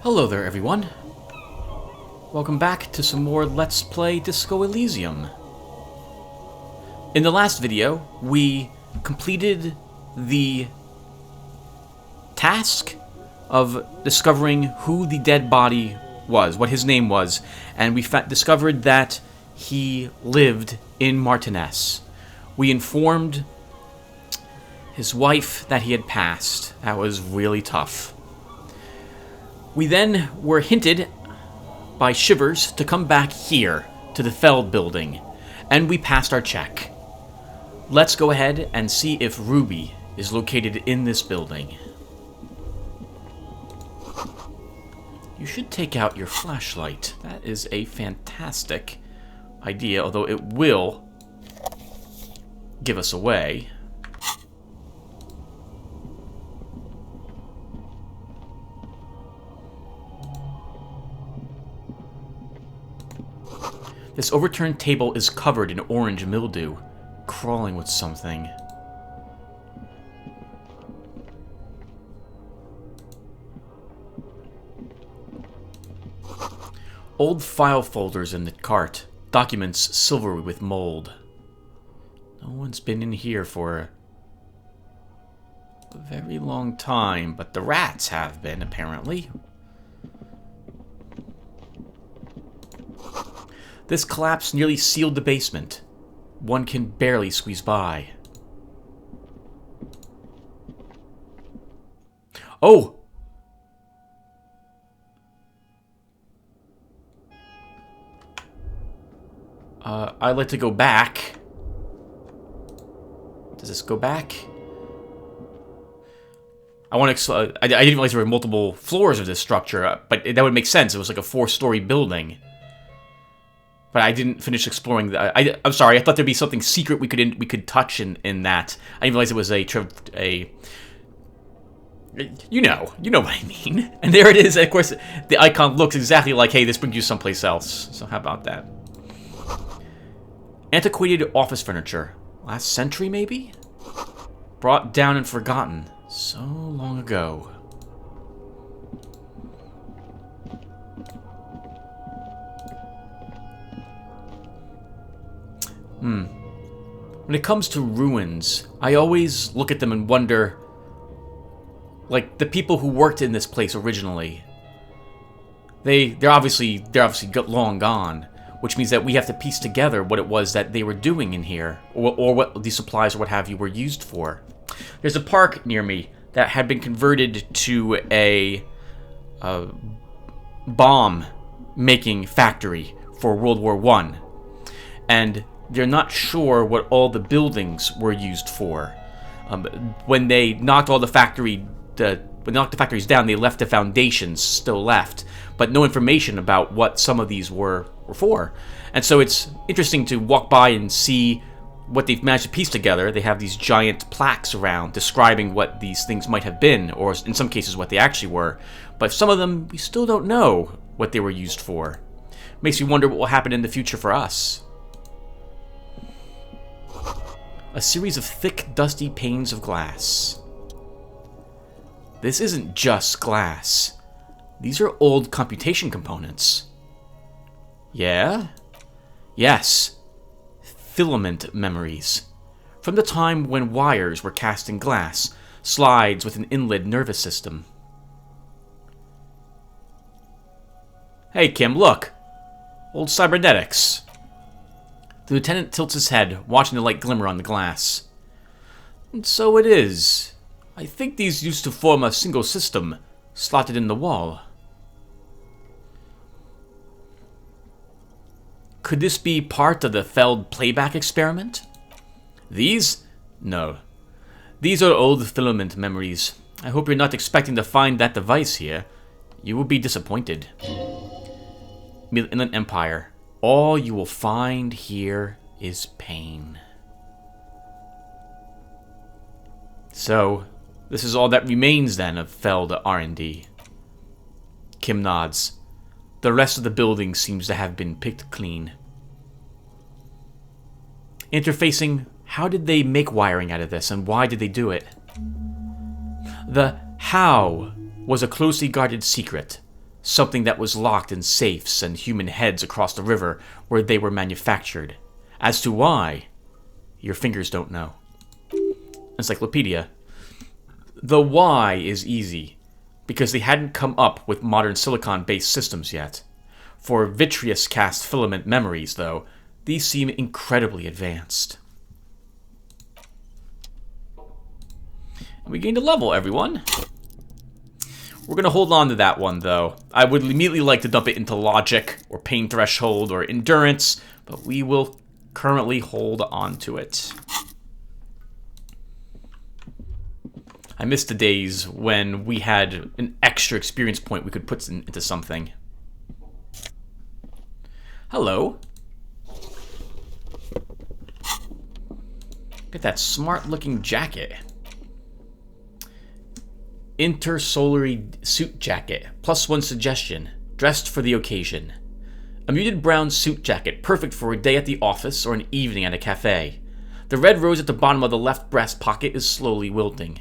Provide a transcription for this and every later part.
Hello there, everyone. Welcome back to some more Let's Play Disco Elysium. In the last video, we completed the task of discovering who the dead body was, what his name was, and we discovered that he lived in Martinez. We informed his wife that he had passed. That was really tough. We then were hinted by Shivers to come back here, to the Feld building, and we passed our check. Let's go ahead and see if Ruby is located in this building. You should take out your flashlight. That is a fantastic idea, although it will give us away. This overturned table is covered in orange mildew, crawling with something. Old file folders in the cart, documents silvery with mold. No one's been in here for a very long time, but the rats have been, apparently. This collapse nearly sealed the basement. One can barely squeeze by. Oh! I'd like to go back. Does this go back? I want to. I didn't realize there were multiple floors of this structure, but that would make sense. It was like a 4-story building. But I didn't finish exploring that. I'm sorry. I thought there'd be something secret we could touch in that. I didn't realize it was a. You know what I mean. And there it is. And of course, the icon looks exactly like, hey, this brings you someplace else. So how about that? Antiquated office furniture. Last century, maybe? Brought down and forgotten. So long ago. When it comes to ruins, I always look at them and wonder, like, the people who worked in this place originally, they're obviously long gone, which means that we have to piece together what it was that they were doing in here, or what the supplies or what have you were used for. There's a park near me that had been converted to a bomb-making factory for World War I, and they're not sure what all the buildings were used for. When they knocked all the factories down, they left the foundations still left, but no information about what some of these were for. And so it's interesting to walk by and see what they've managed to piece together. They have these giant plaques around describing what these things might have been, or in some cases what they actually were. But some of them, we still don't know what they were used for. Makes me wonder what will happen in the future for us. A series of thick, dusty panes of glass. This isn't just glass. These are old computation components. Yeah? Yes. Filament memories. From the time when wires were cast in glass, slides with an inlet nervous system. Hey, Kim, look! Old cybernetics. The lieutenant tilts his head, watching the light glimmer on the glass. And so it is. I think these used to form a single system, slotted in the wall. Could this be part of the Feld playback experiment? These? No. These are old filament memories. I hope you're not expecting to find that device here. You will be disappointed. Inland Empire. All you will find here is pain. So, this is all that remains then of Feld R&D. Kim nods. The rest of the building seems to have been picked clean. Interfacing, how did they make wiring out of this, and why did they do it? The how was a closely guarded secret. something that was locked in safes and human heads across the river where they were manufactured. As to why, your fingers don't know. Encyclopedia. The why is easy, because they hadn't come up with modern silicon-based systems yet. For vitreous-cast filament memories, though, these seem incredibly advanced. And we gained a level, everyone. We're going to hold on to that one, though. I would immediately like to dump it into Logic, or Pain Threshold, or Endurance, but we will currently hold on to it. I miss the days when we had an extra experience point we could put into something. Hello. Look at that smart-looking jacket. Intersolary suit jacket. +1 suggestion. Dressed for the occasion. A muted brown suit jacket, perfect for a day at the office or an evening at a cafe. The red rose at the bottom of the left breast pocket is slowly wilting.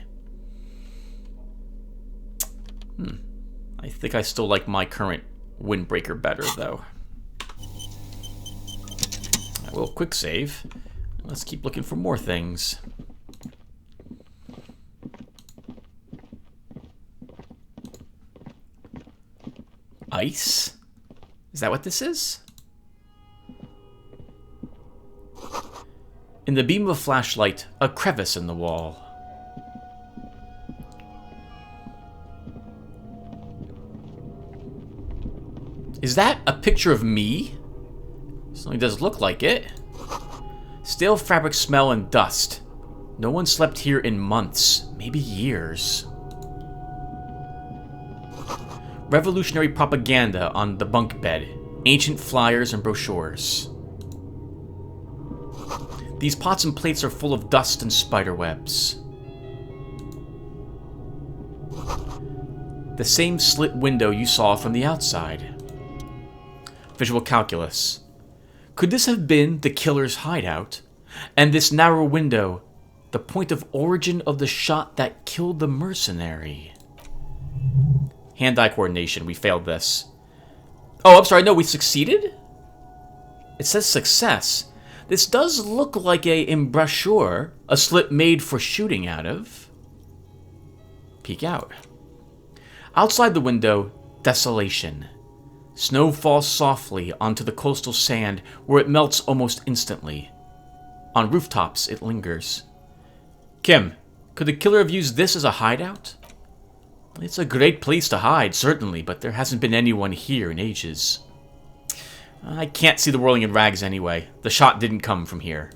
I think I still like my current windbreaker better, though. I will quick save. Let's keep looking for more things. Ice? Is that what this is? In the beam of a flashlight, a crevice in the wall. Is that a picture of me? Certainly does look like it. Stale fabric smell and dust. No one slept here in months, maybe years. Revolutionary propaganda on the bunk bed. Ancient flyers and brochures. These pots and plates are full of dust and spiderwebs. The same slit window you saw from the outside. Visual calculus. Could this have been the killer's hideout? And this narrow window, the point of origin of the shot that killed the mercenary? Hand-eye coordination. We failed this. Oh, I'm sorry. No, we succeeded? It says success. This does look like a embrasure, a slit made for shooting out of. Peek out. Outside the window, desolation. Snow falls softly onto the coastal sand where it melts almost instantly. On rooftops, it lingers. Kim, could the killer have used this as a hideout? It's a great place to hide, certainly, but there hasn't been anyone here in ages. I can't see the whirling in rags anyway. The shot didn't come from here.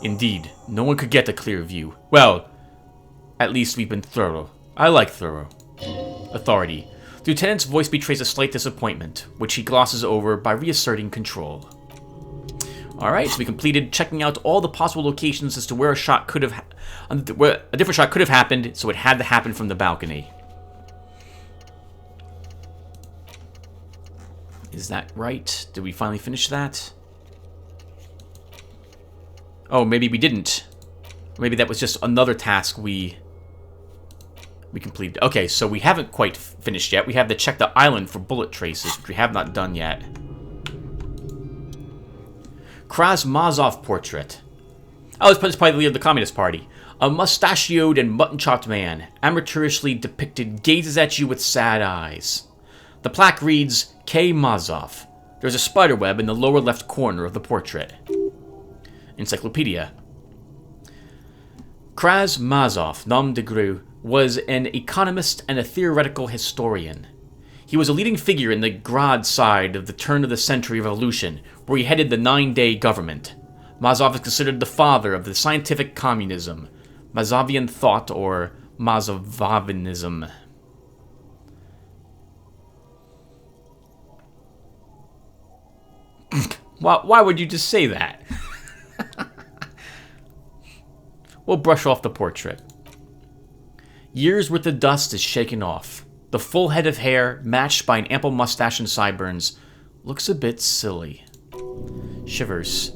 Indeed, no one could get a clear view. Well, at least we've been thorough. I like thorough. Authority. The lieutenant's voice betrays a slight disappointment, which he glosses over by reasserting control. Alright, so we completed checking out all the possible locations as to where a shot could have... where a different shot could have happened, so it had to happen from the balcony. Is that right? Did we finally finish that? Oh, maybe we didn't. Maybe that was just another task we completed. Okay, so we haven't quite finished yet. We have to check the island for bullet traces, which we have not done yet. Krasmazov portrait. Oh, it's probably the leader of the Communist Party. A mustachioed and mutton-chopped man, amateurishly depicted, gazes at you with sad eyes. The plaque reads, K. Mazov. There's a spiderweb in the lower left corner of the portrait. Encyclopedia. Krasmazov, nom de guerre, was an economist and a theoretical historian. He was a leading figure in the Grad side of the turn-of-the-century revolution, where he headed the 9-day government. Mazov is considered the father of the scientific communism, Mazovian thought, or Mazovanism. Why would you just say that? We'll brush off the portrait. Years' worth of dust is shaken off. The full head of hair, matched by an ample mustache and sideburns, looks a bit silly. Shivers.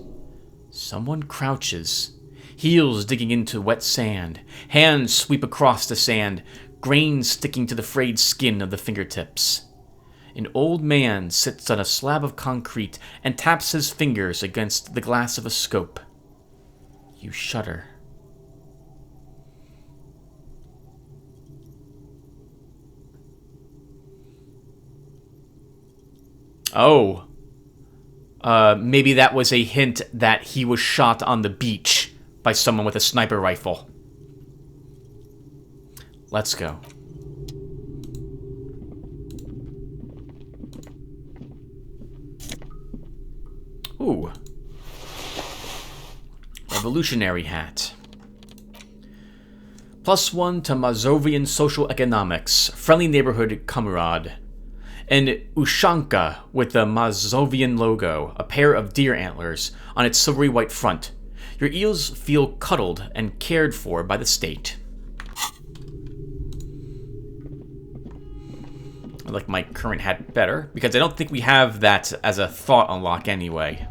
Someone crouches. Heels digging into wet sand. Hands sweep across the sand, grains sticking to the frayed skin of the fingertips. An old man sits on a slab of concrete and taps his fingers against the glass of a scope. You shudder. Oh. Maybe that was a hint that he was shot on the beach by someone with a sniper rifle. Let's go. Ooh. Revolutionary hat. +1 to Mazovian social economics. Friendly neighborhood comrade. An ushanka with the Mazovian logo, a pair of deer antlers on its silvery white front. Your eels feel cuddled and cared for by the state. I like my current hat better, because I don't think we have that as a thought unlock anyway.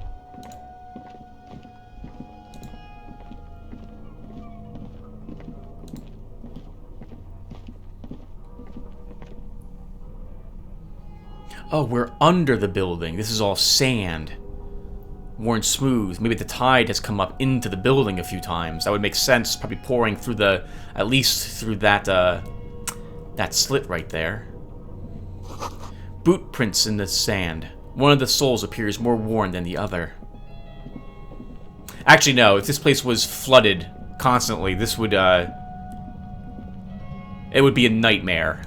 Oh, we're under the building. This is all sand. Worn smooth. Maybe the tide has come up into the building a few times. That would make sense. Probably pouring through the... at least through that, that slit right there. Boot prints in the sand. One of the soles appears more worn than the other. Actually, no. If this place was flooded constantly, this would, it would be a nightmare.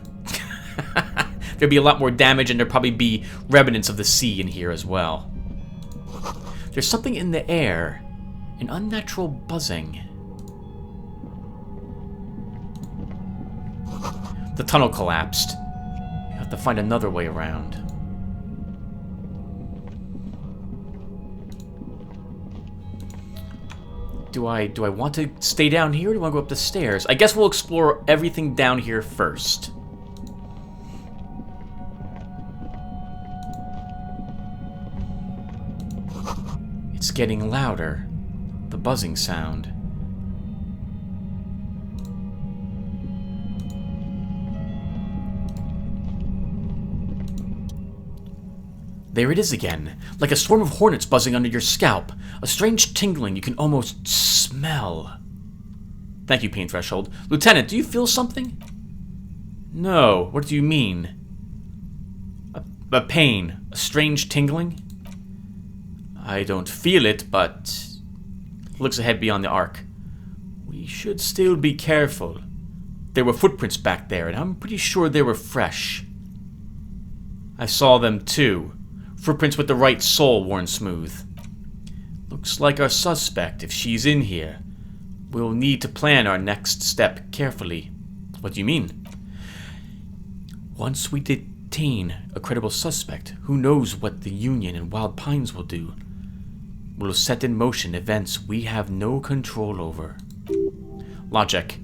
There'd be a lot more damage, and there'd probably be remnants of the sea in here as well. There's something in the air. An unnatural buzzing. The tunnel collapsed. You have to find another way around. Do I want to stay down here, or do I want to go up the stairs? I guess we'll explore everything down here first. It's getting louder. The buzzing sound. There it is again, like a swarm of hornets buzzing under your scalp. A strange tingling you can almost smell. Thank you, Pain Threshold. Lieutenant, do you feel something? No, what do you mean? A pain, a strange tingling? I don't feel it, but... Looks ahead beyond the arc. We should still be careful. There were footprints back there, and I'm pretty sure they were fresh. I saw them too. Footprints with the right sole worn smooth. Looks like our suspect, if she's in here. We'll need to plan our next step carefully. What do you mean? Once we detain a credible suspect, who knows what the Union and Wild Pines will do? Will set in motion events we have no control over. Logic.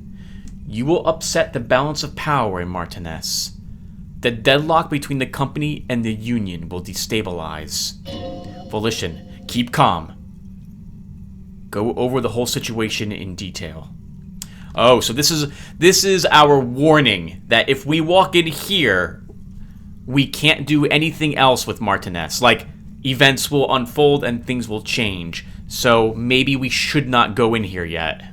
You will upset the balance of power in Martinez. The deadlock between the company and the Union will destabilize. Volition. Keep calm. Go over the whole situation in detail. Oh, so this is our warning that if we walk in here, we can't do anything else with Martinez. Like, events will unfold and things will change. So maybe we should not go in here yet.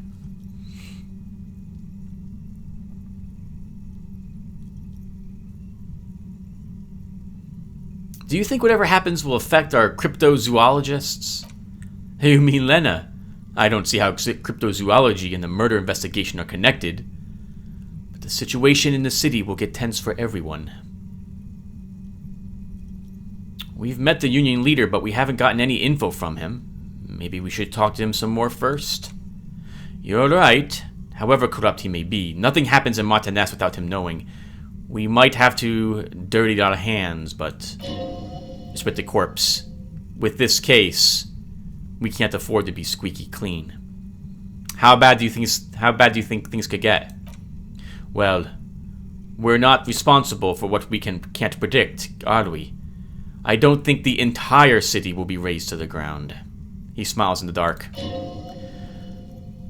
Do you think whatever happens will affect our cryptozoologists? You mean Lena? I don't see how cryptozoology and the murder investigation are connected. But the situation in the city will get tense for everyone. We've met the Union leader, but we haven't gotten any info from him. Maybe we should talk to him some more first? You're right. However corrupt he may be, nothing happens in Martinez without him knowing. We might have to dirty our hands, but... It's with the corpse. With this case, we can't afford to be squeaky clean. How bad do you think things could get? Well, we're not responsible for what we can't predict, are we? I don't think the entire city will be razed to the ground. He smiles in the dark.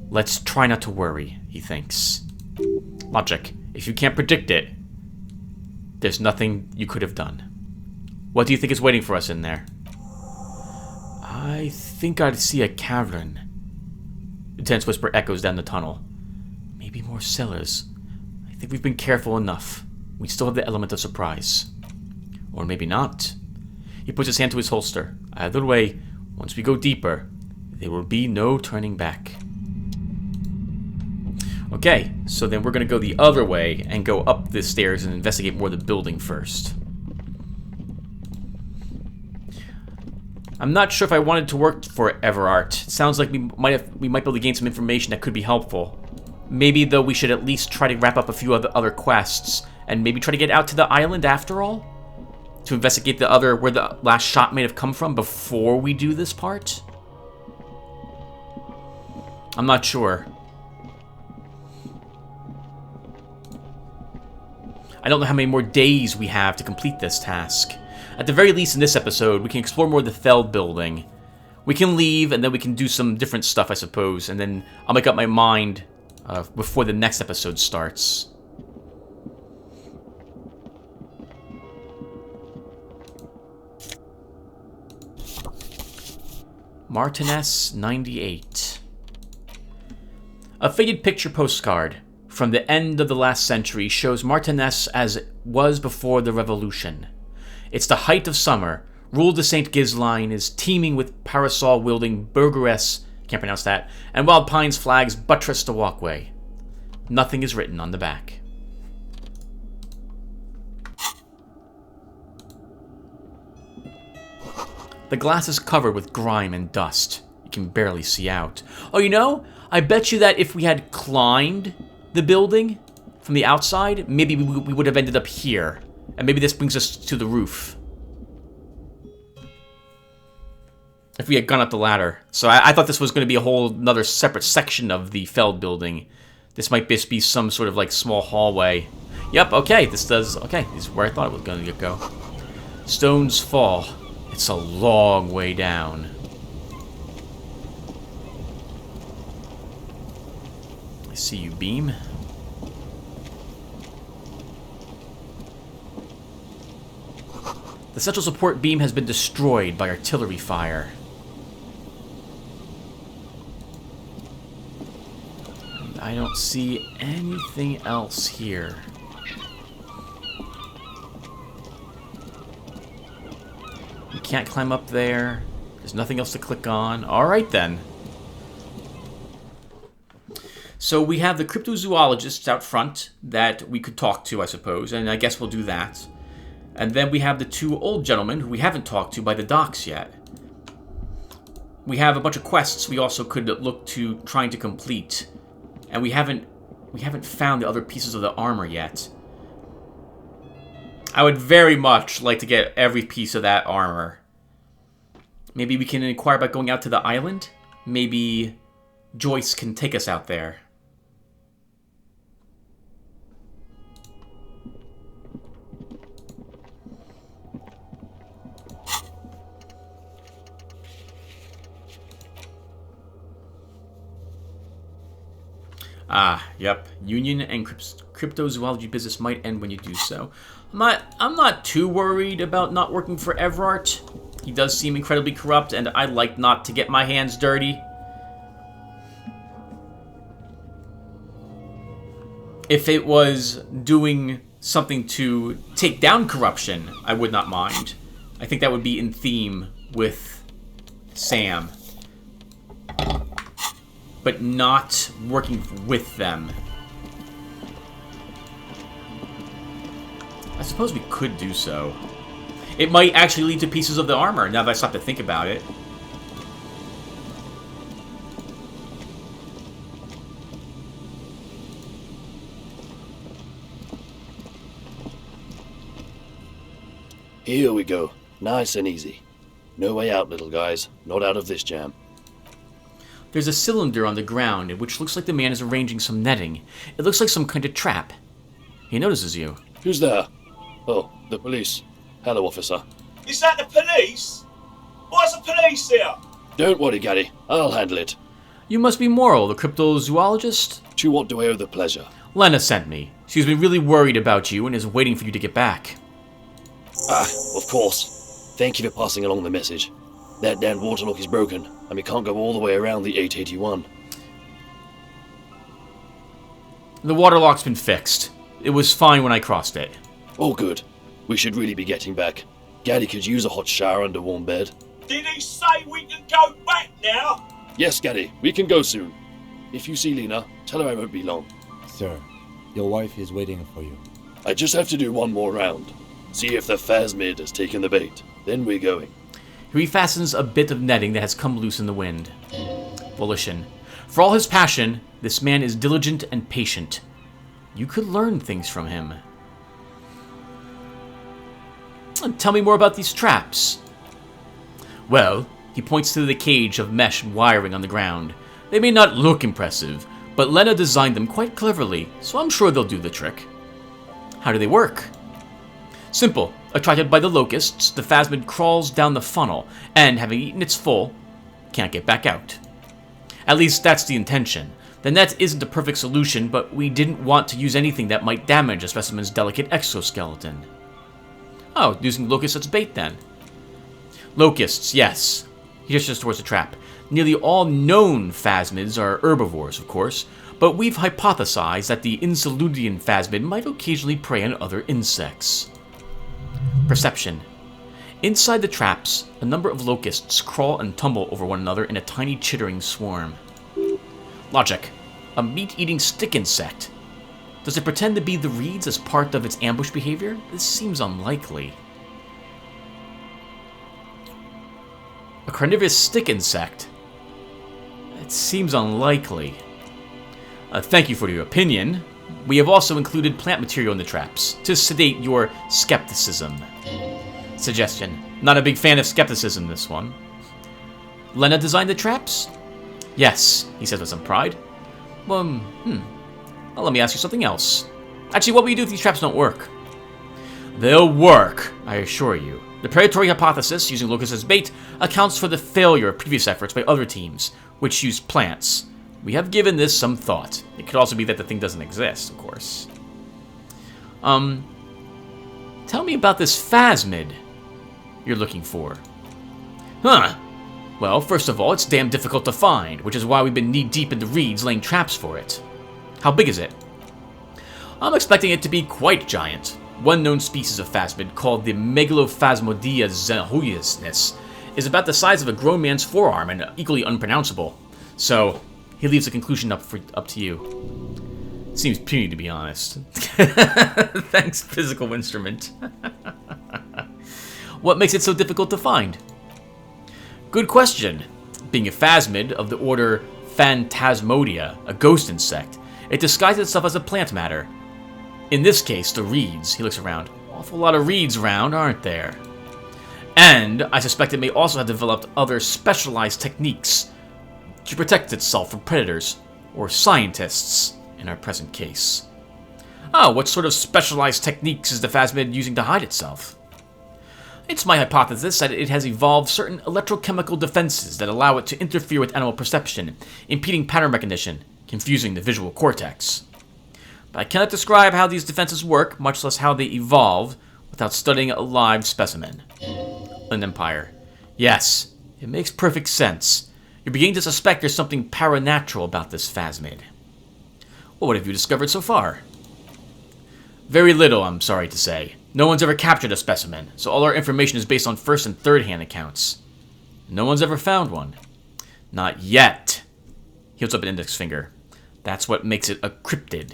Let's try not to worry, he thinks. Logic. If you can't predict it, there's nothing you could have done. What do you think is waiting for us in there? I think I'd see a cavern. A tense whisper echoes down the tunnel. Maybe more cellars. I think we've been careful enough. We still have the element of surprise. Or maybe not. He puts his hand to his holster. Either way, once we go deeper, there will be no turning back. Okay, so then we're going to go the other way and go up the stairs and investigate more of the building first. I'm not sure if I wanted to work for Everart. It sounds like we might be able to gain some information that could be helpful. Maybe, though, we should at least try to wrap up a few other quests and maybe try to get out to the island after all? To investigate where the last shot may have come from before we do this part? I'm not sure. I don't know how many more days we have to complete this task. At the very least in this episode, we can explore more of the Feld building. We can leave, and then we can do some different stuff, I suppose, and then I'll make up my mind before the next episode starts. Martinez 98. A faded picture postcard from the end of the last century shows Martinez as it was before the revolution. It's the height of summer. Rule de St. Ghislaine is teeming with parasol-wielding burgeress, can't pronounce that, and Wild Pines flags buttress the walkway. Nothing is written on the back. The glass is covered with grime and dust. You can barely see out. Oh, you know, I bet you that if we had climbed the building from the outside, maybe we would have ended up here. And maybe this brings us to the roof. If we had gone up the ladder. So I thought this was going to be a whole another separate section of the Feld building. This might just be some sort of like small hallway. Yep, okay, this is where I thought it was going to go. Stones fall. It's a long way down. I see you, Beam. The central support beam has been destroyed by artillery fire. And I don't see anything else here. We can't climb up there. There's nothing else to click on. Alright then. So we have the cryptozoologists out front that we could talk to, I suppose, and I guess we'll do that. And then we have the two old gentlemen who we haven't talked to by the docks yet. We have a bunch of quests we also could look to trying to complete. And we haven't found the other pieces of the armor yet. I would very much like to get every piece of that armor. Maybe we can inquire about going out to the island? Maybe Joyce can take us out there. Ah, yep. Union and cryptozoology business might end when you do so. I'm not too worried about not working for Everart. He does seem incredibly corrupt, and I like not to get my hands dirty. If it was doing something to take down corruption, I would not mind. I think that would be in theme with Sam. But not working with them. I suppose we could do so. It might actually lead to pieces of the armor, now that I stop to think about it. Here we go. Nice and easy. No way out, little guys. Not out of this jam. There's a cylinder on the ground, which looks like the man is arranging some netting. It looks like some kind of trap. He notices you. Who's there? Oh, the police. Hello, officer. Is that the police? Why's the police here? Don't worry, Gary. I'll handle it. You must be Morrill, the cryptozoologist? To what do I owe the pleasure? Lena sent me. She's been really worried about you and is waiting for you to get back. Ah, of course. Thank you for passing along the message. That damn waterlock is broken, and we can't go all the way around the 881. The waterlock's been fixed. It was fine when I crossed it. Oh good. We should really be getting back. Gaddy could use a hot shower and a warm bed. Did he say we can go back now? Yes, Gaddy, we can go soon. If you see Lena, tell her I won't be long. Sir, your wife is waiting for you. I just have to do one more round. See if the phasmid has taken the bait. Then we're going. He refastens a bit of netting that has come loose in the wind. Volition. For all his passion, this man is diligent and patient. You could learn things from him. Tell me more about these traps. Well, he points to the cage of mesh wiring on the ground. They may not look impressive, but Lena designed them quite cleverly, so I'm sure they'll do the trick. How do they work? Simple. Attracted by the locusts, the phasmid crawls down the funnel, and having eaten its full, can't get back out. At least that's the intention. The net isn't a perfect solution, but we didn't want to use anything that might damage a specimen's delicate exoskeleton. Oh, using locusts as bait then. Locusts, yes. He gestures towards the trap. Nearly all known phasmids are herbivores, of course, but we've hypothesized that the Insolutian phasmid might occasionally prey on other insects. Perception. Inside the traps, a number of locusts crawl and tumble over one another in a tiny chittering swarm. Logic. A meat-eating stick insect. Does it pretend to be the reeds as part of its ambush behavior? This seems unlikely. A carnivorous stick insect. It seems unlikely. Thank you for your opinion. We have also included plant material in the traps, to sedate your skepticism. Suggestion. Not a big fan of skepticism, this one. Lena designed the traps? Yes, he says with some pride. Well, let me ask you something else. Actually, what will you do if these traps don't work? They'll work, I assure you. The predatory hypothesis, using locusts as bait, accounts for the failure of previous efforts by other teams, which used plants. We have given this some thought. It could also be that the thing doesn't exist, of course. Tell me about this phasmid you're looking for. Huh. Well, first of all, it's damn difficult to find, which is why we've been knee-deep in the reeds laying traps for it. How big is it? I'm expecting it to be quite giant. One known species of phasmid, called the Megalophasmodia zehuiusness, is about the size of a grown man's forearm and equally unpronounceable. So, he leaves the conclusion up to you. Seems puny, to be honest. Thanks, physical instrument. What makes it so difficult to find? Good question. Being a phasmid of the order Phantasmodia, a ghost insect, it disguises itself as a plant matter. In this case, the reeds. He looks around. Awful lot of reeds around, aren't there? And I suspect it may also have developed other specialized techniques to protect itself from predators, or scientists, in our present case. Oh, what sort of specialized techniques is the phasmid using to hide itself? It's my hypothesis that it has evolved certain electrochemical defenses that allow it to interfere with animal perception, impeding pattern recognition, confusing the visual cortex. But I cannot describe how these defenses work, much less how they evolve, without studying a live specimen. An empire. Yes, it makes perfect sense. You're beginning to suspect there's something paranatural about this phasmid. Well, what have you discovered so far? Very little, I'm sorry to say. No one's ever captured a specimen, so all our information is based on first and third-hand accounts. No one's ever found one. Not yet. He holds up an index finger. That's what makes it a cryptid.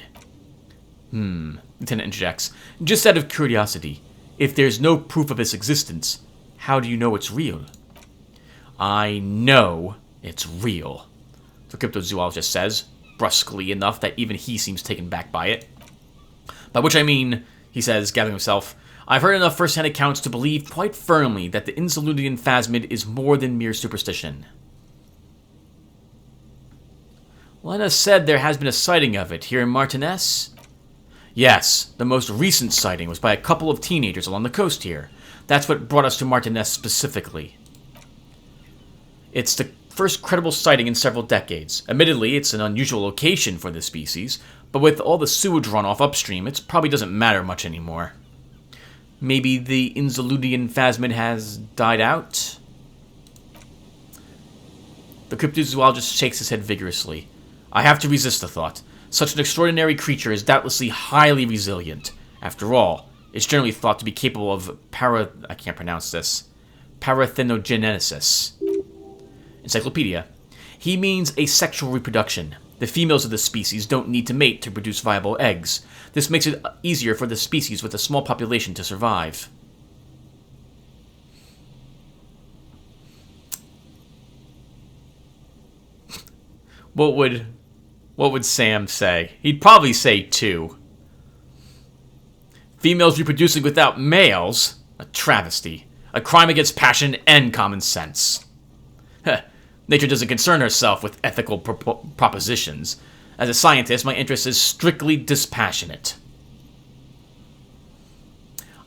Lieutenant interjects. Just out of curiosity, if there's no proof of its existence, how do you know it's real? I know it's real, the cryptozoologist says, brusquely enough that even he seems taken back by it. By which I mean, he says, gathering himself, I've heard enough first-hand accounts to believe quite firmly that the Insolutian phasmid is more than mere superstition. Lena said there has been a sighting of it here in Martinez? Yes, the most recent sighting was by a couple of teenagers along the coast here. That's what brought us to Martinez specifically. It's the first credible sighting in several decades. Admittedly, it's an unusual location for this species, but with all the sewage runoff upstream, it probably doesn't matter much anymore. Maybe the Inzaludian phasmid has died out? The cryptozoologist shakes his head vigorously. I have to resist the thought. Such an extraordinary creature is doubtlessly highly resilient. After all, it's generally thought to be capable of parathenogenesis. Encyclopedia. He means asexual reproduction. The females of the species don't need to mate to produce viable eggs. This makes it easier for the species with a small population to survive. What would Sam say? He'd probably say 2. Females reproducing without males? A travesty. A crime against passion and common sense. Nature doesn't concern herself with ethical propositions. As a scientist, my interest is strictly dispassionate.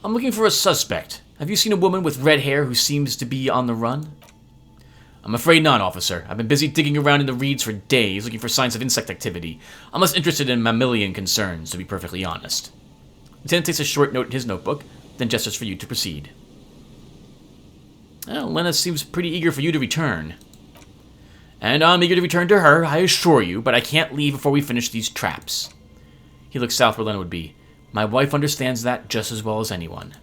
I'm looking for a suspect. Have you seen a woman with red hair who seems to be on the run? I'm afraid not, officer. I've been busy digging around in the reeds for days, looking for signs of insect activity. I'm less interested in mammalian concerns, to be perfectly honest. Lieutenant takes a short note in his notebook, then gestures for you to proceed. Well, Lena seems pretty eager for you to return. And I'm eager to return to her, I assure you, but I can't leave before we finish these traps. He looks south where Lena would be. My wife understands that just as well as anyone.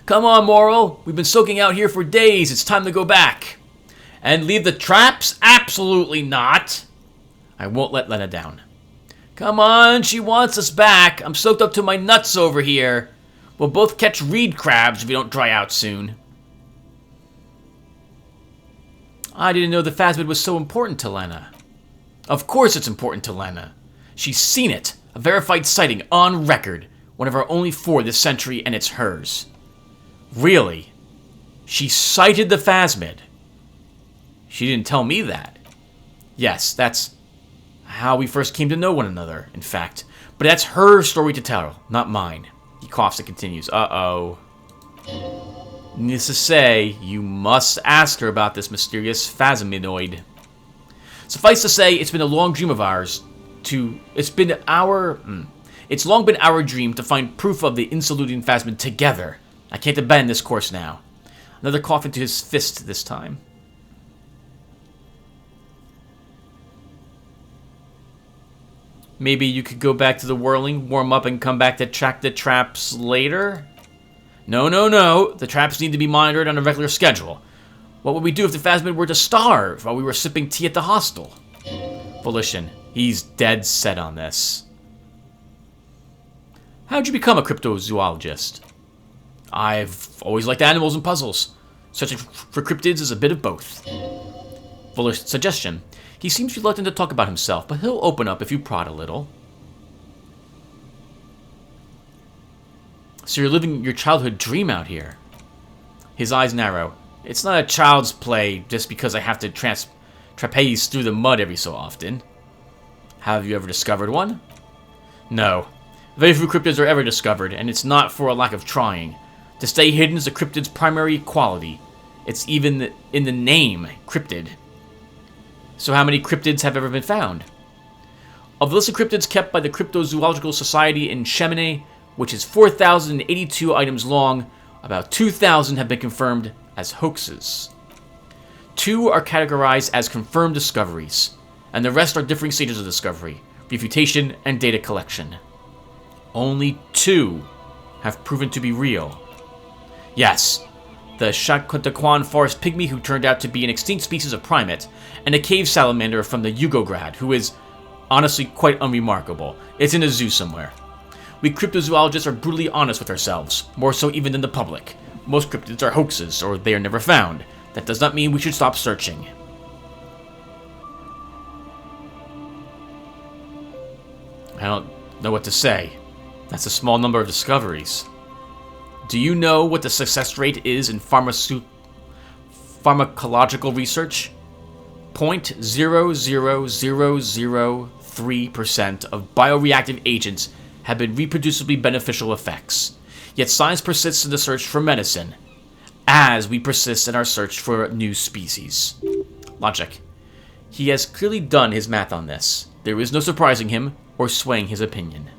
Come on, Morrill. We've been soaking out here for days. It's time to go back. And leave the traps? Absolutely not. I won't let Lena down. Come on, she wants us back. I'm soaked up to my nuts over here. We'll both catch reed crabs if we don't dry out soon. I didn't know the phasmid was so important to Lena. Of course it's important to Lena. She's seen it. A verified sighting on record. One of our only 4 this century, and it's hers. Really? She sighted the phasmid. She didn't tell me that. Yes, that's how we first came to know one another, in fact. But that's her story to tell, not mine. He coughs and continues. Uh-oh. Needless to say, you must ask her about this mysterious phasminoid. Suffice to say, it's been a long dream of ours It's long been our dream to find proof of the Insaludian phasmid together. I can't abandon this course now. Another cough into his fist this time. Maybe you could go back to the whirling, warm up, and come back to track the traps later? No. The traps need to be monitored on a regular schedule. What would we do if the phasmid were to starve while we were sipping tea at the hostel? Volition. He's dead set on this. How'd you become a cryptozoologist? I've always liked animals and puzzles. Searching for cryptids is a bit of both. Volition's suggestion. He seems reluctant to talk about himself, but he'll open up if you prod a little. So you're living your childhood dream out here. His eyes narrow. It's not a child's play just because I have to trapeze through the mud every so often. Have you ever discovered one? No. Very few cryptids are ever discovered, and it's not for a lack of trying. To stay hidden is a cryptid's primary quality. It's even in the name, cryptid. So how many cryptids have ever been found? Of the list of cryptids kept by the Cryptozoological Society in Chamonix, which is 4,082 items long, about 2,000 have been confirmed as hoaxes. 2 are categorized as confirmed discoveries, and the rest are differing stages of discovery, refutation, and data collection. Only 2 have proven to be real. Yes, the Shakutaquan forest pygmy who turned out to be an extinct species of primate, and a cave salamander from the Yugograd who is honestly quite unremarkable. It's in a zoo somewhere. We cryptozoologists are brutally honest with ourselves, more so even than the public. Most cryptids are hoaxes, or they are never found. That does not mean we should stop searching. I don't know what to say. That's a small number of discoveries. Do you know what the success rate is in pharmacological research? 0.00003% of bioreactive agents have been reproducibly beneficial effects. Yet science persists in the search for medicine, as we persist in our search for new species. Logic. He has clearly done his math on this. There is no surprising him or swaying his opinion.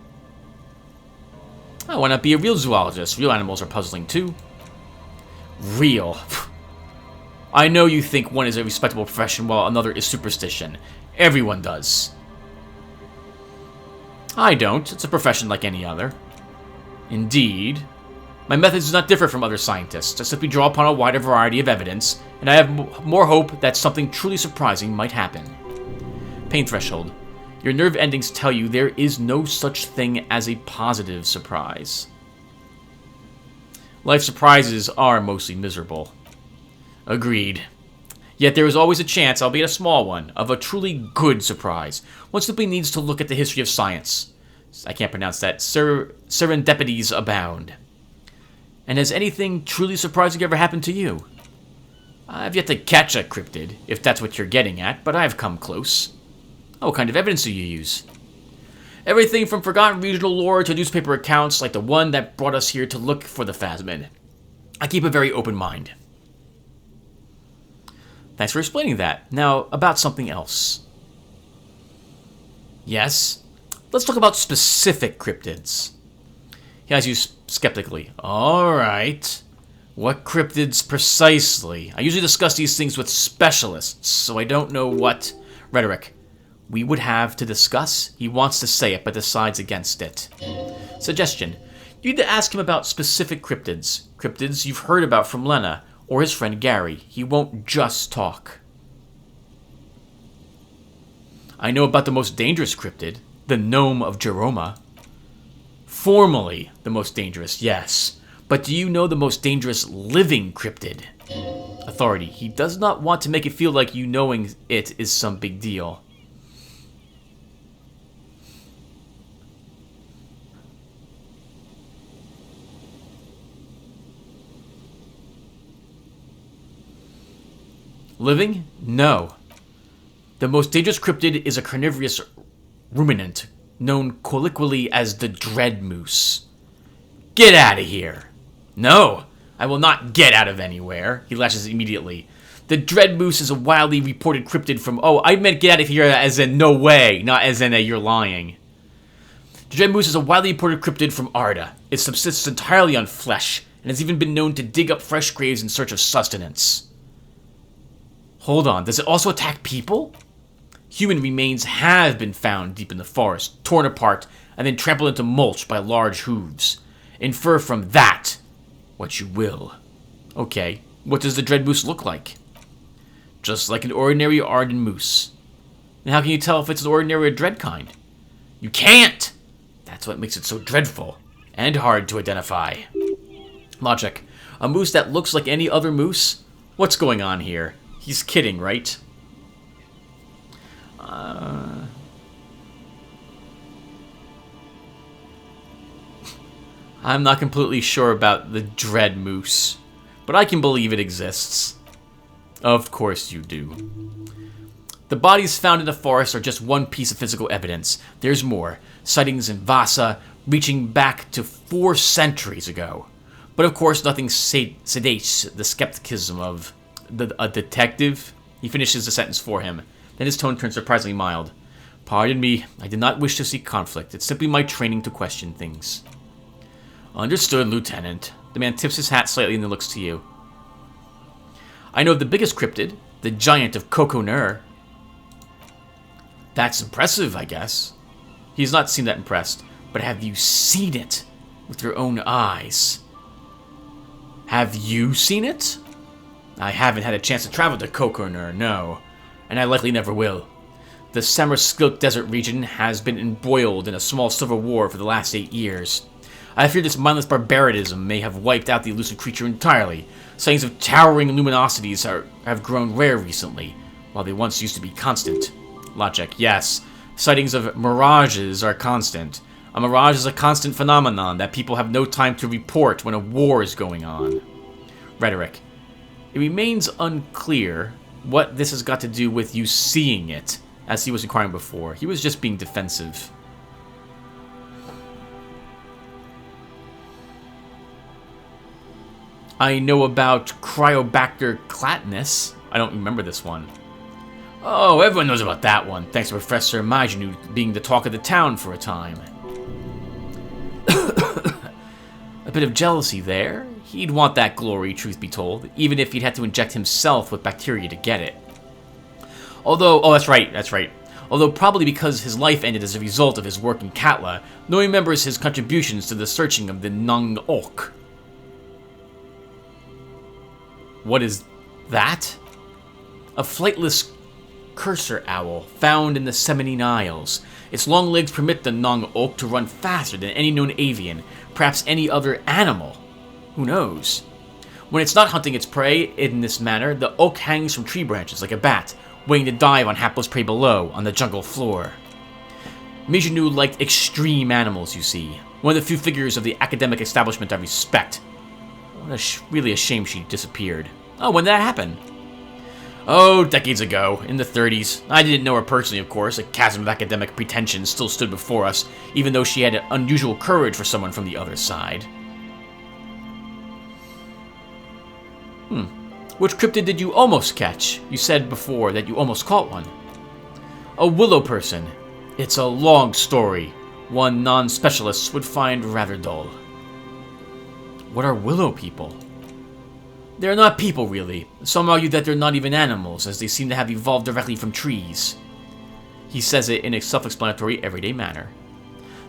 Why not be a real zoologist? Real animals are puzzling too. Real. I know you think one is a respectable profession while another is superstition. Everyone does. I don't. It's a profession like any other. Indeed. My methods do not differ from other scientists. I simply draw upon a wider variety of evidence, and I have more hope that something truly surprising might happen. Pain threshold. Your nerve endings tell you there is no such thing as a positive surprise. Life surprises are mostly miserable. Agreed. Yet there is always a chance, albeit a small one, of a truly good surprise. One simply needs to look at the history of science. I can't pronounce that. Serendipities abound. And has anything truly surprising ever happened to you? I've yet to catch a cryptid, if that's what you're getting at, but I've come close. What kind of evidence do you use? Everything from forgotten regional lore to newspaper accounts like the one that brought us here to look for the phasmid. I keep a very open mind. Thanks for explaining that. Now, about something else. Yes? Let's talk about specific cryptids. He eyes you skeptically. Alright. What cryptids precisely? I usually discuss these things with specialists, so I don't know what rhetoric we would have to discuss. He wants to say it, but decides against it. Suggestion. You need to ask him about specific cryptids. Cryptids you've heard about from Lena, or his friend Gary. He won't just talk. I know about the most dangerous cryptid, the Gnome of Jeroma. Formerly the most dangerous, yes. But do you know the most dangerous living cryptid? Authority. He does not want to make it feel like you knowing it is some big deal. Living? No. The most dangerous cryptid is a carnivorous ruminant, known colloquially as the Dread Moose. Get out of here. No, I will not get out of anywhere. He lashes immediately. The Dread Moose is a wildly reported cryptid from... Oh, I meant get out of here as in no way, not as in a you're lying. The Dread Moose is a widely reported cryptid from Arda. It subsists entirely on flesh, and has even been known to dig up fresh graves in search of sustenance. Hold on, does it also attack people? Human remains have been found deep in the forest, torn apart, and then trampled into mulch by large hooves. Infer from that what you will. Okay, what does the Dread Moose look like? Just like an ordinary Arden moose. And how can you tell if it's an ordinary or dread kind? You can't! That's what makes it so dreadful, and hard to identify. Logic. A moose that looks like any other moose? What's going on here? He's kidding, right? I'm not completely sure about the Dread Moose, but I can believe it exists. Of course you do. The bodies found in the forest are just one piece of physical evidence. There's more. Sightings in Vasa reaching back to 4 centuries ago. But of course nothing sedates the skepticism of a detective. He finishes the sentence for him. Then his tone turns surprisingly mild. Pardon me, I did not wish to seek conflict. It's simply my training to question things. Understood, Lieutenant. The man tips his hat slightly and then looks to you. I know of the biggest cryptid, the giant of Coconur. That's impressive, I guess. He does not seem that impressed. But have you seen it with your own eyes? Have you seen it? I haven't had a chance to travel to Coconur, no. And I likely never will. The Samarskilk Desert region has been embroiled in a small civil war for the last 8 years. I fear this mindless barbarism may have wiped out the elusive creature entirely. Sightings of towering luminosities have grown rare recently, while they once used to be constant. Logic, yes. Sightings of mirages are constant. A mirage is a constant phenomenon that people have no time to report when a war is going on. Rhetoric. It remains unclear what this has got to do with you seeing it, as he was inquiring before. He was just being defensive. I know about Cryobacter clatinus. I don't remember this one. Oh, everyone knows about that one, thanks to Professor Majinu being the talk of the town for a time. bit of jealousy there. He'd want that glory, truth be told, even if he'd had to inject himself with bacteria to get it. Although, oh, that's right. Although probably because his life ended as a result of his work in Katla, no one remembers his contributions to the searching of the Nung Ok. What is that? A flightless cursor owl found in the Seminine Isles. Its long legs permit the Nung Ok to run faster than any known avian, perhaps any other animal. Who knows? When it's not hunting its prey in this manner, the oak hangs from tree branches like a bat, waiting to dive on hapless prey below, on the jungle floor. Mijinu liked extreme animals, you see. One of the few figures of the academic establishment I respect. Really a shame she disappeared. Oh, when did that happen? Oh, decades ago, in the 30s. I didn't know her personally, of course. A chasm of academic pretension still stood before us, even though she had unusual courage for someone from the other side. Which cryptid did you almost catch? You said before that you almost caught one. A willow person. It's a long story. One non-specialist would find rather dull. What are willow people? They're not people, really. Some argue that they're not even animals, as they seem to have evolved directly from trees. He says it in a self-explanatory, everyday manner.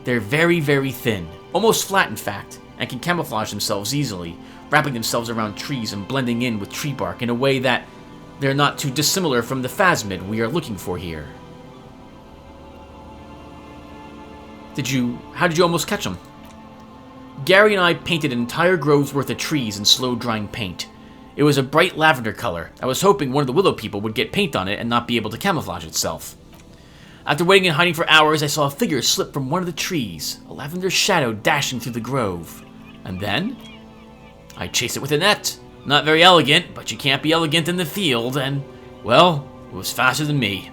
They're very, very thin, almost flat in fact, and can camouflage themselves easily, wrapping themselves around trees and blending in with tree bark in a way that they're not too dissimilar from the phasmid we are looking for here. How did you almost catch them? Gary and I painted an entire grove's worth of trees in slow-drying paint. It was a bright lavender color. I was hoping one of the willow people would get paint on it and not be able to camouflage itself. After waiting and hiding for hours, I saw a figure slip from one of the trees, a lavender shadow dashing through the grove. And then I chased it with a net. Not very elegant, but you can't be elegant in the field, and, well, it was faster than me.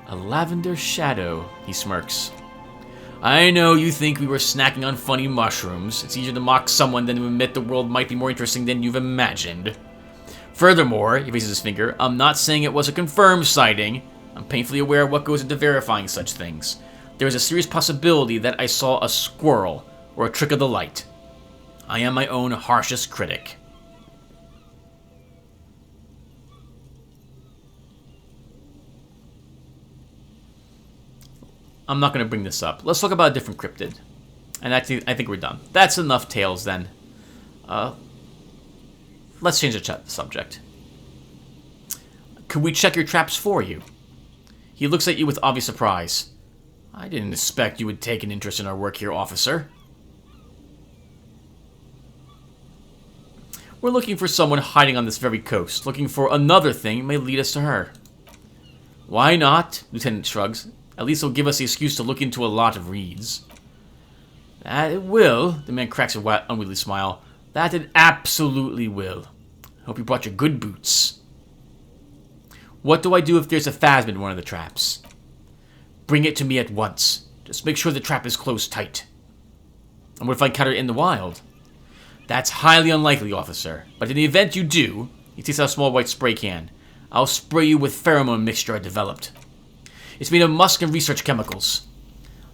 A lavender shadow, he smirks. I know you think we were snacking on funny mushrooms. It's easier to mock someone than to admit the world might be more interesting than you've imagined. Furthermore, he raises his finger, I'm not saying it was a confirmed sighting. I'm painfully aware of what goes into verifying such things. There is a serious possibility that I saw a squirrel, or a trick of the light. I am my own harshest critic. I'm not going to bring this up. Let's talk about a different cryptid. And I think we're done. That's enough tales then. Let's change the subject. Could we check your traps for you? He looks at you with obvious surprise. I didn't expect you would take an interest in our work here, officer. We're looking for someone hiding on this very coast. Looking for another thing may lead us to her. Why not? Lieutenant shrugs. At least it'll give us the excuse to look into a lot of reeds. That it will. The man cracks a unwieldy smile. That it absolutely will. Hope you brought your good boots. What do I do if there's a phasmid in one of the traps? Bring it to me at once. Just make sure the trap is closed tight. And what if I encounter it in the wild? That's highly unlikely, officer. But in the event you do, he takes out a small white spray can. I'll spray you with pheromone mixture I developed. It's made of musk and research chemicals.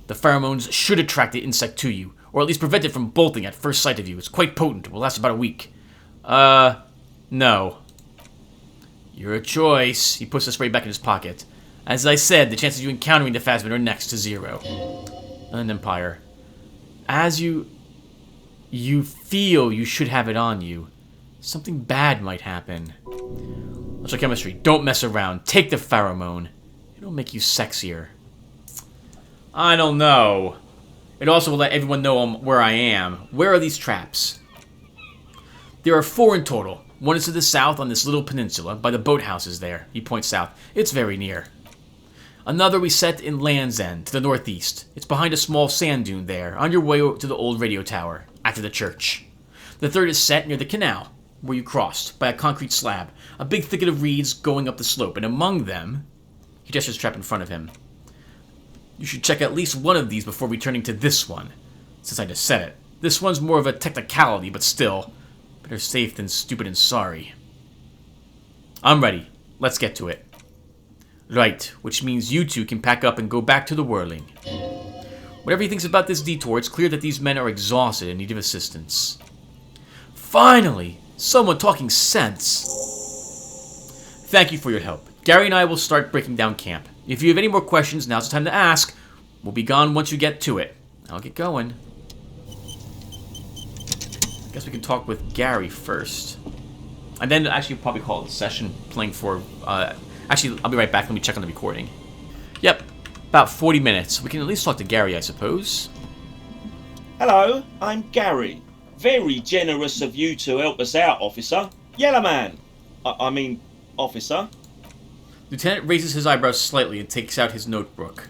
The pheromones should attract the insect to you, or at least prevent it from bolting at first sight of you. It's quite potent. It will last about a week. No. Your choice. He puts the spray back in his pocket. As I said, the chances of you encountering the phasmid are next to 0. An Empire. As you feel you should have it on you, something bad might happen. Electrochemistry. Don't mess around. Take the pheromone. It'll make you sexier. I don't know. It also will let everyone know where I am. Where are these traps? There are 4 in total. One is to the south on this little peninsula, by the boathouses there. He points south. It's very near. Another we set in Land's End, to the northeast. It's behind a small sand dune there, on your way to the old radio tower, after the church. The third is set near the canal, where you crossed, by a concrete slab, a big thicket of reeds going up the slope, and among them... He gestures a trap in front of him. You should check at least one of these before returning to this one, since I just said it. This one's more of a technicality, but still, better safe than stupid and sorry. I'm ready. Let's get to it. Right, which means you two can pack up and go back to the Whirling. Whatever he thinks about this detour, it's clear that these men are exhausted and in need of assistance. Finally! Someone talking sense! Thank you for your help. Gary and I will start breaking down camp. If you have any more questions, now's the time to ask. We'll be gone once you get to it. I'll get going. Guess we can talk with Gary first. And then actually probably call it a session playing for... actually, I'll be right back. Let me check on the recording. Yep, about 40 minutes. We can at least talk to Gary, I suppose. Hello, I'm Gary. Very generous of you to help us out, officer. Yellow man. I mean, officer. Lieutenant raises his eyebrows slightly and takes out his notebook.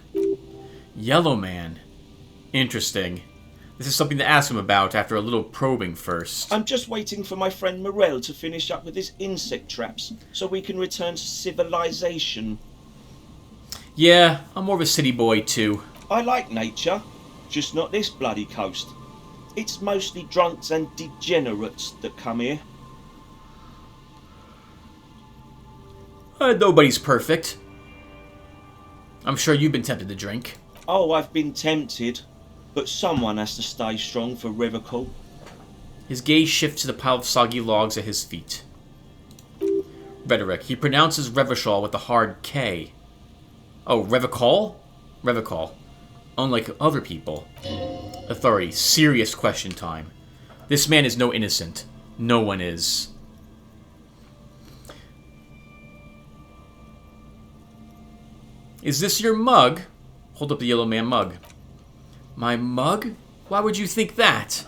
Yellow man. Interesting. This is something to ask him about after a little probing first. I'm just waiting for my friend Morel to finish up with his insect traps so we can return to civilization. Yeah, I'm more of a city boy too. I like nature, just not this bloody coast. It's mostly drunks and degenerates that come here. Nobody's perfect. I'm sure you've been tempted to drink. Oh, I've been tempted, but someone has to stay strong for Revachol. His gaze shifts to the pile of soggy logs at his feet. Rhetoric. He pronounces Revachol with a hard K. Oh, Revachol? Revachol. Unlike other people. Authority. Serious question time. This man is no innocent. No one is. Is this your mug? Hold up the yellow man mug. My mug? Why would you think that?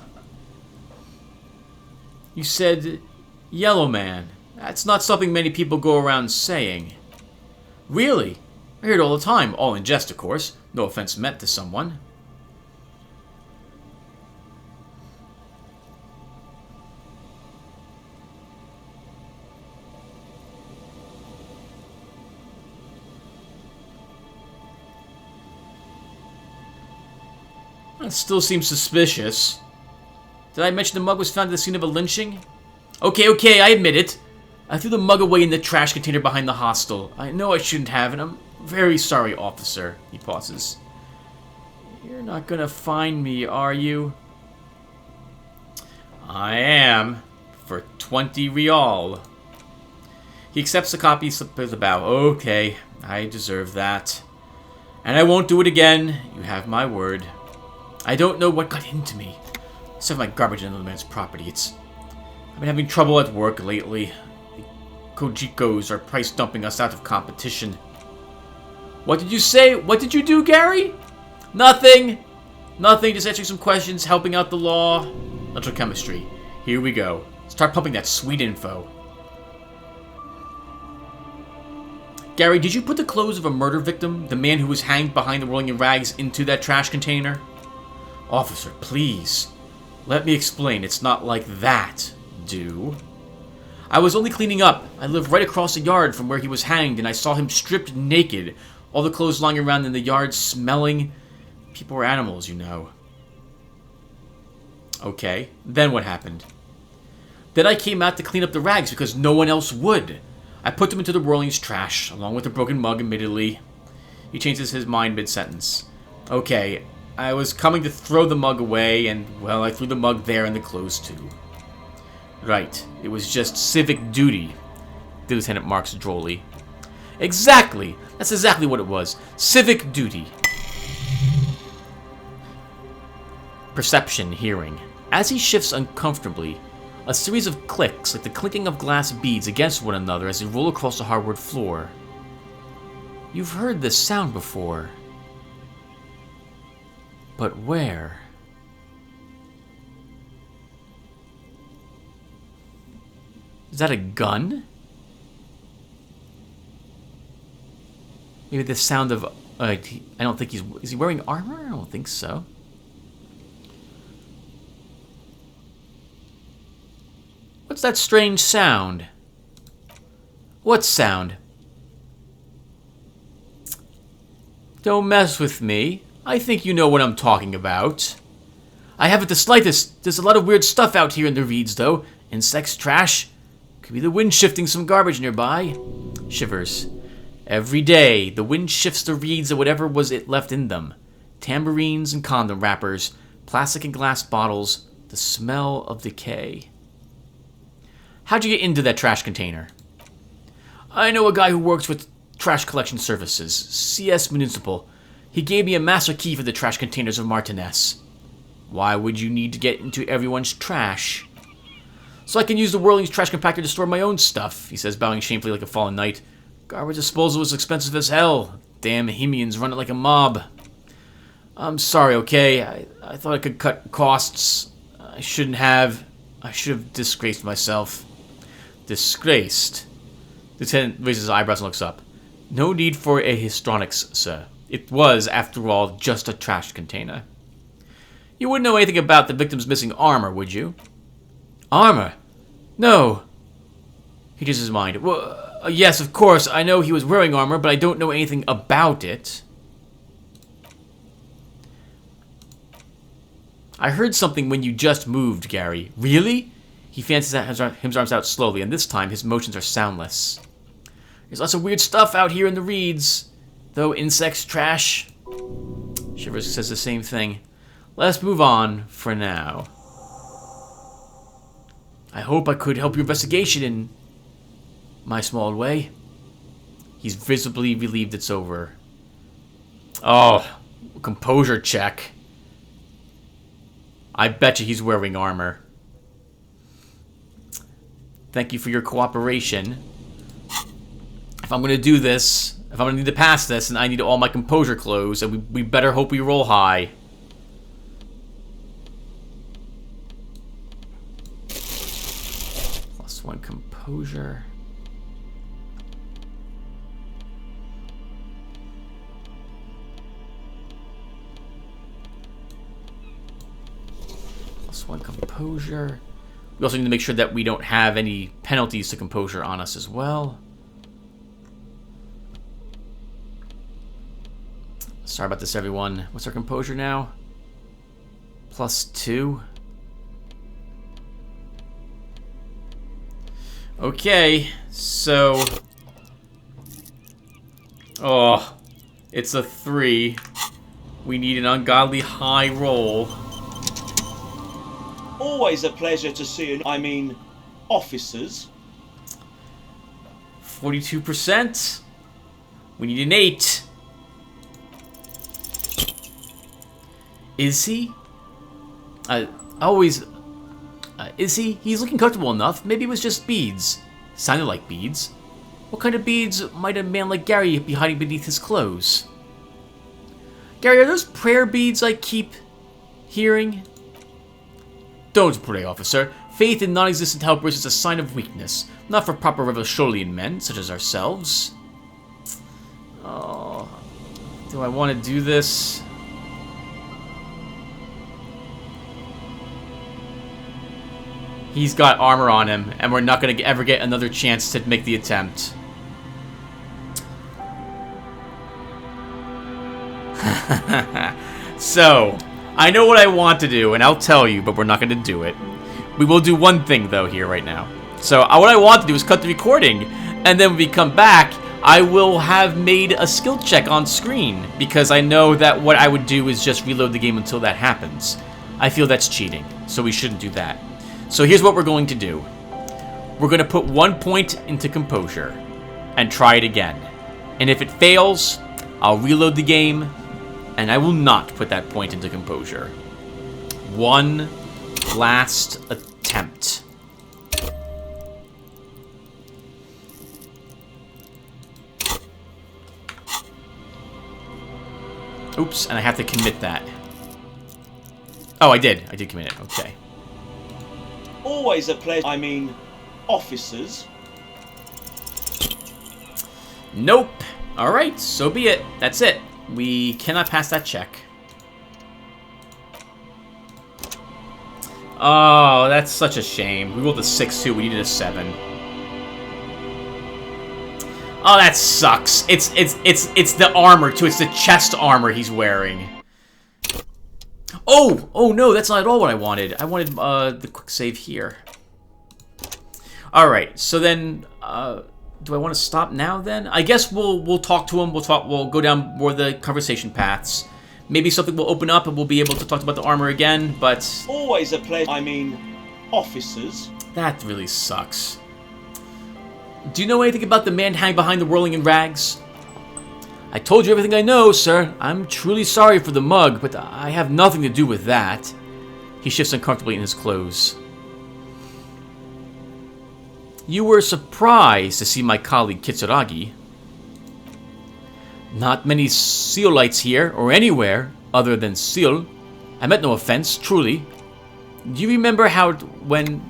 You said yellow man. That's not something many people go around saying. Really? I hear it all the time, all in jest, of course. No offense meant to someone. That still seems suspicious. Did I mention the mug was found at the scene of a lynching? Okay, I admit it. I threw the mug away in the trash container behind the hostel. I know I shouldn't have, and I'm very sorry, officer. He pauses. You're not gonna find me, are you? I am. For 20 real. He accepts the copy with a bow. Okay, I deserve that. And I won't do it again. You have my word. I don't know what got into me. Stuff my garbage on another man's property. I've been having trouble at work lately. The Kojikos are price dumping us out of competition. What did you say? What did you do, Gary? Nothing. Nothing. Just answering some questions, helping out the law. Electrochemistry. Here we go. Start pumping that sweet info. Gary, did you put the clothes of a murder victim, the man who was hanged behind the rolling in rags, into that trash container? Officer, please. Let me explain. It's not like that, do? I was only cleaning up. I live right across the yard from where he was hanged, and I saw him stripped naked. All the clothes lying around in the yard smelling. People were animals, you know. Okay, then what happened? Then I came out to clean up the rags because no one else would. I put them into the Whirling's trash, along with the broken mug, admittedly. He changes his mind mid-sentence. Okay, I was coming to throw the mug away, and, well, I threw the mug there and the clothes too. Right, it was just civic duty, the lieutenant marks drolly. Exactly! That's exactly what it was. Civic duty. Perception, hearing. As he shifts uncomfortably, a series of clicks, like the clinking of glass beads against one another as they roll across the hardwood floor. You've heard this sound before. But where? Is that a gun? Maybe the sound of... I don't think he's... Is he wearing armor? I don't think so. What's that strange sound? What sound? Don't mess with me. I think you know what I'm talking about. I haven't the slightest. There's a lot of weird stuff out here in the reeds, though. Insects, trash. Could be the wind shifting some garbage nearby. Shivers. Every day, the wind shifts the reeds of whatever was it left in them. tambourines and condom wrappers, plastic and glass bottles, the smell of decay. How'd you get into that trash container? I know a guy who works with trash collection services, CS Municipal. He gave me a master key for the trash containers of Martinez. Why would you need to get into everyone's trash? So I can use the Whirling's trash compactor to store my own stuff, he says, bowing shamefully like a fallen knight. Garbage disposal is expensive as hell. Damn Bohemians run it like a mob. I'm sorry, okay? I thought I could cut costs. I shouldn't have. I should have disgraced myself. Disgraced? The lieutenant raises his eyebrows and looks up. No need for a histrionics, sir. It was, after all, just a trash container. You wouldn't know anything about the victim's missing armor, would you? Armor? No. He changes his mind. Well, yes, of course, I know he was wearing armor, but I don't know anything about it. I heard something when you just moved, Gary. Really? He fancies his arms out slowly, and this time his motions are soundless. There's lots of weird stuff out here in the reeds. Though insects, trash. Shivers says the same thing. Let's move on for now. I hope I could help your investigation in my small way. He's visibly relieved it's over. Oh, composure check. I bet you he's wearing armor. Thank you for your cooperation. If I'm going to do this, if I'm going to need to pass this, and I need all my composure clothes, and we better hope we roll high. +1 composure. +1 composure. We also need to make sure that we don't have any penalties to composure on us as well. Sorry about this, everyone. What's our composure now? +2. Okay, so... Oh, it's a 3. We need an ungodly high roll. Always a pleasure to see officers. 42%. We need an 8. Is he? Is he? He's looking comfortable enough. Maybe it was just beads. Sounded like beads. What kind of beads might a man like Gary be hiding beneath his clothes? Gary, are those prayer beads I keep hearing? Don't pray, officer. Faith in non-existent helpers is a sign of weakness, not for proper Revacholian men, such as ourselves. Oh, do I want to do this? He's got armor on him, and we're not going to ever get another chance to make the attempt. So, I know what I want to do, and I'll tell you, but we're not going to do it. We will do one thing, though, here right now. So, what I want to do is cut the recording, and then when we come back, I will have made a skill check on screen, because I know that what I would do is just reload the game until that happens. I feel that's cheating, so we shouldn't do that. So here's what we're going to do. We're going to put 1 point into composure and try it again. And if it fails, I'll reload the game, and I will not put that point into composure. One last attempt. Oops, and I have to commit that. Oh, I did. I did commit it. Okay. Always a pleasure. Officers. Nope. Alright, so be it. That's it. We cannot pass that check. Oh, that's such a shame. We rolled a 6 too. We needed a 7. Oh, that sucks. It's the armor too. It's the chest armor he's wearing. Oh no, that's not at all what I wanted. I wanted the quick save here. Alright, so then do I want to stop now then? I guess we'll talk to him. We'll go down more of the conversation paths. Maybe something will open up and we'll be able to talk about the armor again, but... Always a pleasure. I mean, officers. That really sucks. Do you know anything about the man hanging behind the whirling in rags? I told you everything I know, sir. I'm truly sorry for the mug, but I have nothing to do with that. He shifts uncomfortably in his clothes. You were surprised to see my colleague Kitsuragi. Not many Seolites here, or anywhere, other than Seal. I meant no offense, truly. Do you remember how when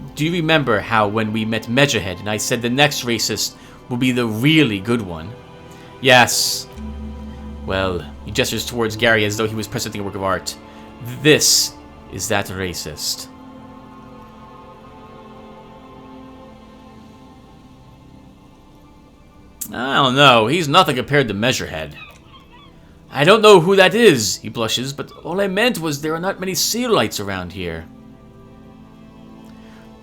we met Megahead and I said the next racist will be the really good one? Yes. Well, he gestures towards Gary as though he was presenting a work of art. This is that racist. I don't know. He's nothing compared to Measurehead. I don't know who that is, he blushes, but all I meant was there are not many Seolites around here.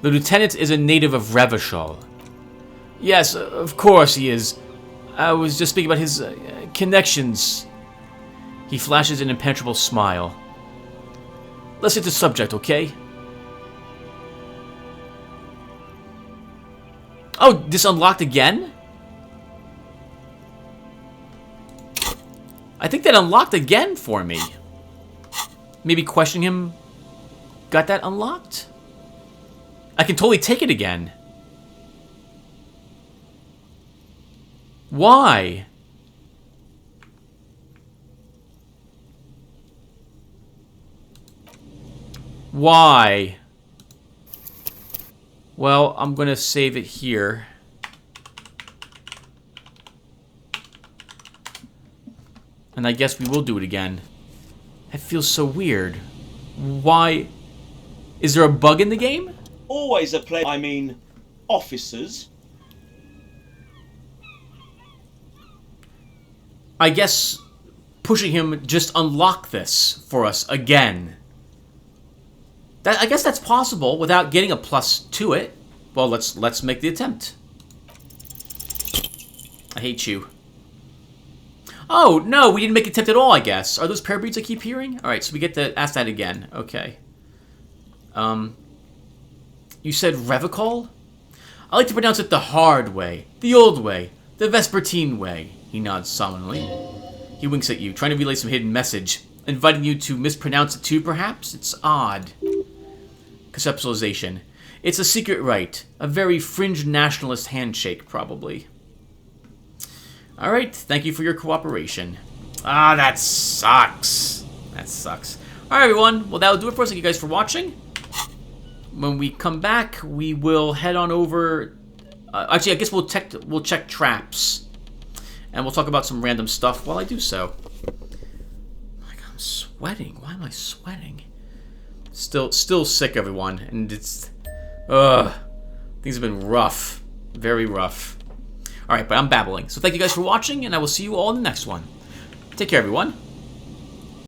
The lieutenant is a native of Revachol. Yes, of course he is. I was just speaking about his connections. He flashes an impenetrable smile. Let's hit the subject, okay? Oh, this unlocked again? I think that unlocked again for me. Maybe questioning him got that unlocked? I can totally take it again. Why? Why? Well, I'm gonna save it here. And I guess we will do it again. That feels so weird. Why? Is there a bug in the game? Always a pleasure. I mean, officers. I guess pushing him just unlocked this for us again. I guess that's possible without getting a plus to it. Well, let's make the attempt. I hate you. Oh, no, we didn't make an attempt at all, I guess. Are those pair breeds I keep hearing? Alright, so we get to ask that again. Okay. You said Revachol? I like to pronounce it the hard way, the old way, the Vespertine way. He nods solemnly. He winks at you, trying to relay some hidden message. Inviting you to mispronounce it too, perhaps? It's odd. Conceptualization. It's a secret rite. A very fringe nationalist handshake, probably. Alright, thank you for your cooperation. Ah, that sucks. That sucks. Alright, everyone. Well, that'll do it for us. Thank you guys for watching. When we come back, we will head on over... actually, I guess we'll check traps. And we'll talk about some random stuff while I do so. Like, I'm sweating. Why am I sweating? Still sick, everyone. And it's... things have been rough. Very rough. Alright, but I'm babbling. So thank you guys for watching, and I will see you all in the next one. Take care, everyone.